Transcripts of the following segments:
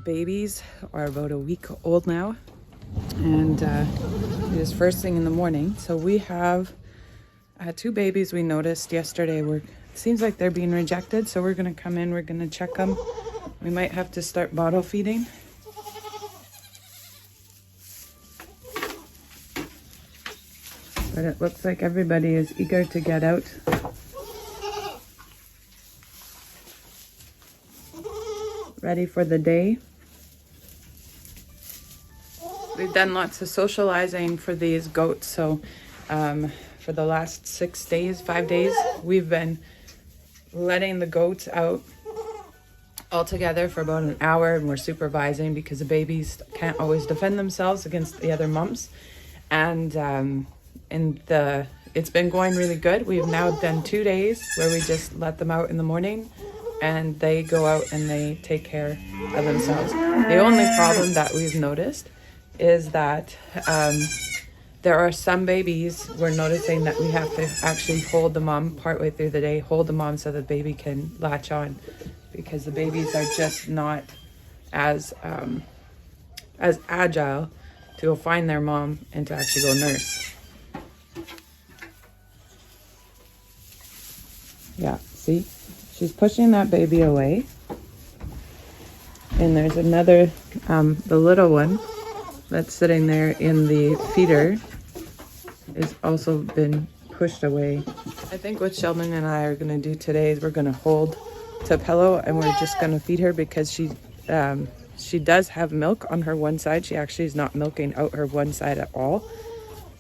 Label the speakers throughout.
Speaker 1: babies are about a week old now, and it is first thing in the morning. So we have two babies we noticed yesterday. It seems like they're being rejected, so we're gonna come in, we're gonna check them. We might have to start bottle feeding. But it looks like everybody is eager to get out. Ready for the day. We've done lots of socializing for these goats, so for the last 6 days, 5 days, we've been letting the goats out all together for about an hour, and we're supervising because the babies can't always defend themselves against the other mums. And it's been going really good. We've now done 2 days where we just let them out in the morning and they go out and they take care of themselves. The only problem that we've noticed is that there are some babies, we're noticing that we have to actually hold the mom partway through the day, hold the mom so the baby can latch on, because the babies are just not as agile to go find their mom and to actually go nurse. Yeah, see? She's pushing that baby away. And there's another, the little one that's sitting there in the feeder is also been pushed away. I think what Sheldon and I are going to do today is we're going to hold to pillow and we're just going to feed her, because she does have milk on her one side. She actually is not milking out her one side at all.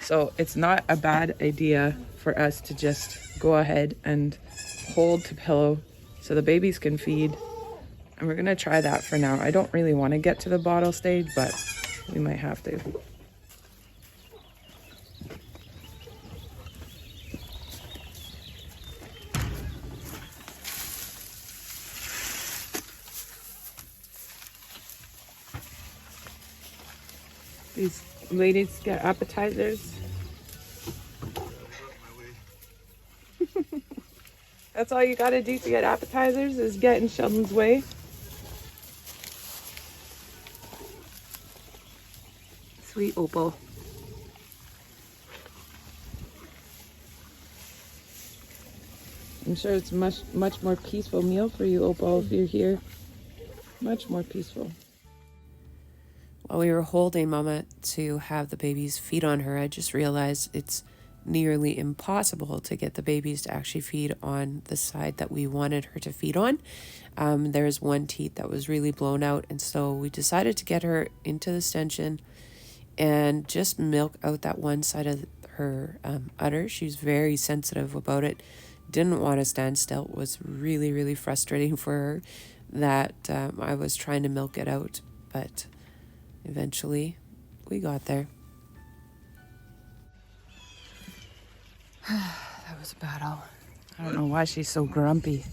Speaker 1: So it's not a bad idea for us to just go ahead and hold to pillow so the babies can feed. And we're going to try that for now. I don't really want to get to the bottle stage, but we might have to. These ladies get appetizers. That's all you gotta do to get appetizers, is get in Sheldon's way. Sweet Opal. I'm sure it's much more peaceful meal for you, Opal, if you're here. Much more peaceful.
Speaker 2: While we were holding Mama to have the babies feed on her, I just realized it's nearly impossible to get the babies to actually feed on the side that we wanted her to feed on. There's one teat that was really blown out, and so we decided to get her into the stenchion and just milk out that one side of her udder. She's very sensitive about it. Didn't want to stand still. It was really, really frustrating for her that I was trying to milk it out, but eventually we got there.
Speaker 1: That was a battle. I don't know why she's so grumpy.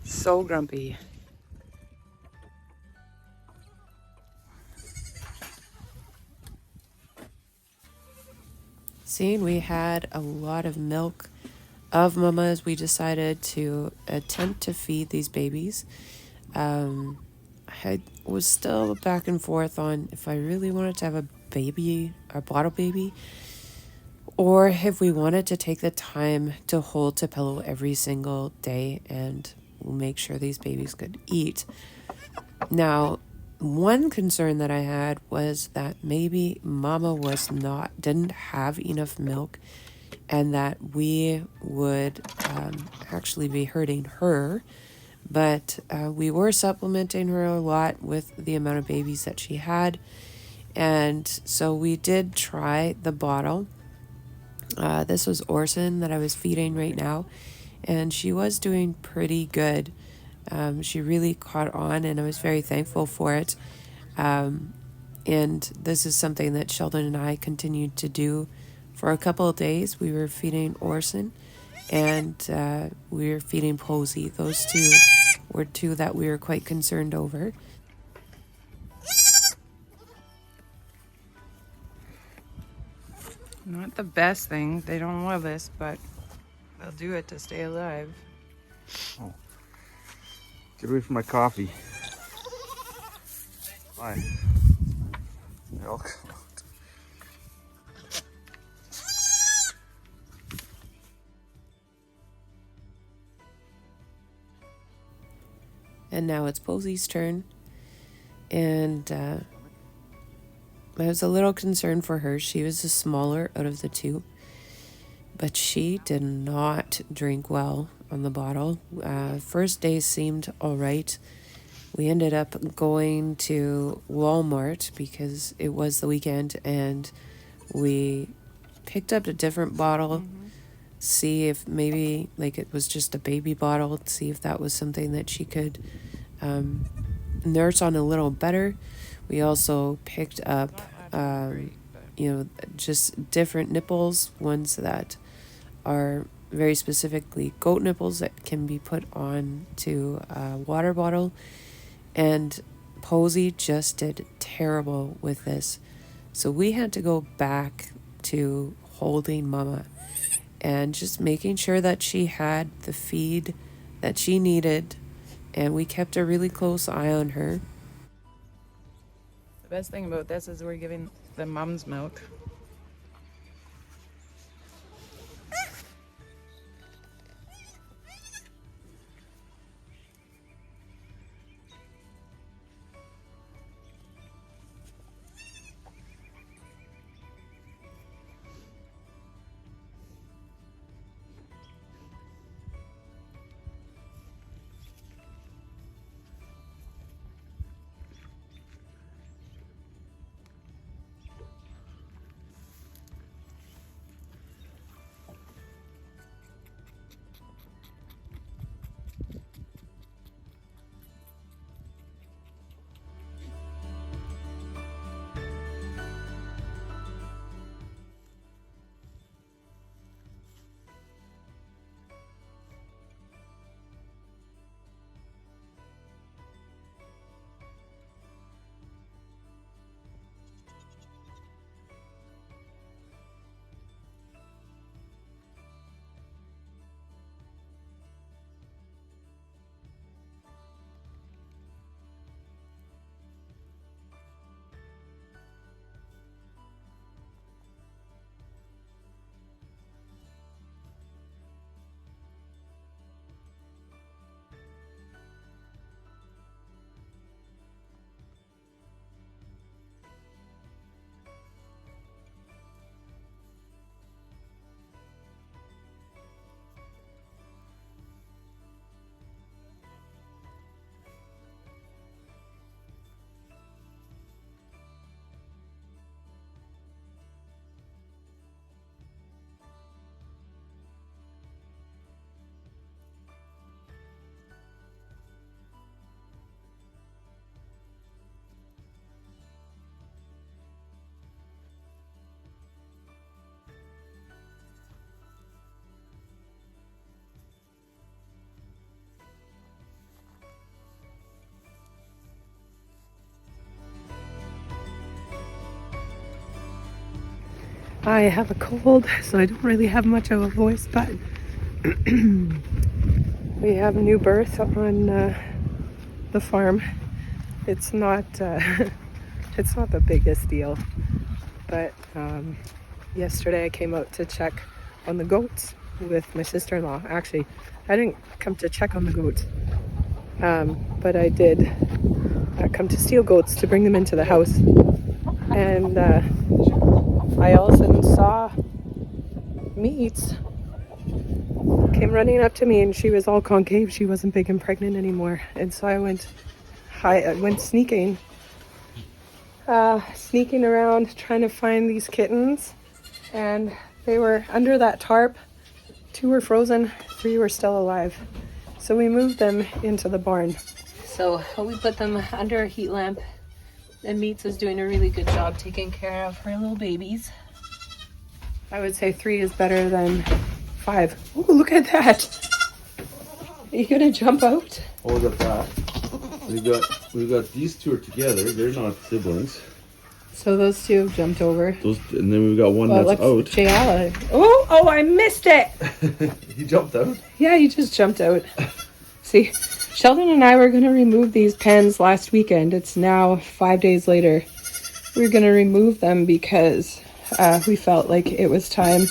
Speaker 1: So grumpy.
Speaker 2: Seeing we had a lot of milk of Mama's, we decided to attempt to feed these babies. I was still back and forth on if I really wanted to have a baby, a bottle baby, or if we wanted to take the time to hold to pillow every single day and make sure these babies could eat. Now, one concern that I had was that maybe Mama didn't have enough milk, and that we would actually be hurting her. But we were supplementing her a lot with the amount of babies that she had. And so we did try the bottle. This was Orson that I was feeding right now. And she was doing pretty good. She really caught on, and I was very thankful for it. And this is something that Sheldon and I continued to do for a couple of days. We were feeding Orson, and we were feeding Posey. Those two were two that we were quite concerned over.
Speaker 1: Not the best thing. They don't love this, but they'll do it to stay alive.
Speaker 3: Oh. Get away from my coffee. Hi. They're all come out.
Speaker 2: And now it's Posey's turn. And I was a little concerned for her. She was the smaller out of the two. But she did not drink well on the bottle. First day seemed all right. We ended up going to Walmart because it was the weekend, and we picked up a different bottle, see if maybe like it was just a baby bottle, see if that was something that she could nurse on a little better. We also picked up, just different nipples, ones that are very specifically goat nipples that can be put on to a water bottle. And Posey just did terrible with this. So we had to go back to holding Mama and just making sure that she had the feed that she needed. And we kept a really close eye on her.
Speaker 1: The best thing about this is we're giving the mom's milk. I have a cold, so I don't really have much of a voice, but we have a new birth on the farm. It's not it's not the biggest deal, but yesterday I came out to check on the goats with my sister-in-law. Actually, I didn't come to check on the goats, but I did come to steal goats to bring them into the house, and I also saw Meats came running up to me, and she was all concave. She wasn't big and pregnant anymore, and so I went sneaking around trying to find these kittens, and they were under that tarp. 2 were frozen, 3 were still alive. So we moved them into the barn. So we put them under a heat lamp, and Meats is doing a really good job taking care of her little babies. I would say 3 is better than 5. Oh, look at that! Are you gonna jump out?
Speaker 3: Oh, look at that. We got these 2 are together. They're not siblings.
Speaker 1: So those 2 have jumped over.
Speaker 3: And then we've got one that's out.
Speaker 1: Jayala. Oh, I missed it!
Speaker 3: He jumped out?
Speaker 1: Yeah, he just jumped out. See,
Speaker 4: Sheldon and I were going to remove these pens last weekend. It's now 5 days later. We're going to remove them because we felt like it was time.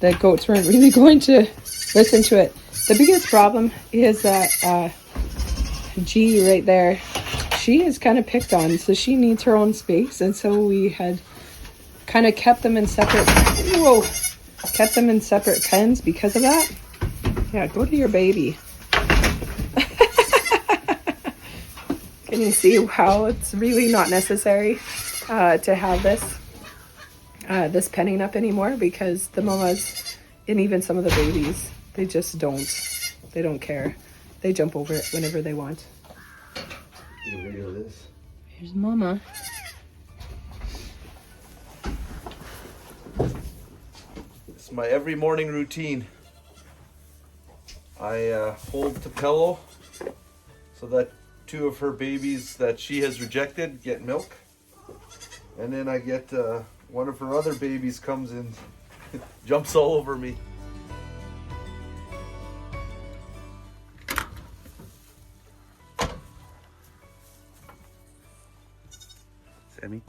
Speaker 4: The goats weren't really going to listen to it. The biggest problem is that G right there, she is kind of picked on, so she needs her own space. And so we had kind of kept them in separate, kept them in separate pens because of that. Yeah, go to your baby. Can you see how it's really not necessary to have this penning up anymore? Because the mamas and even some of the babies, they just don't care. They jump over it whenever they want.
Speaker 3: Get rid of this.
Speaker 4: Here's mama.
Speaker 3: It's my every morning routine. I hold Tupelo so that 2 of her babies that she has rejected get milk. And then I get one of her other babies comes in, jumps all over me. Sammy?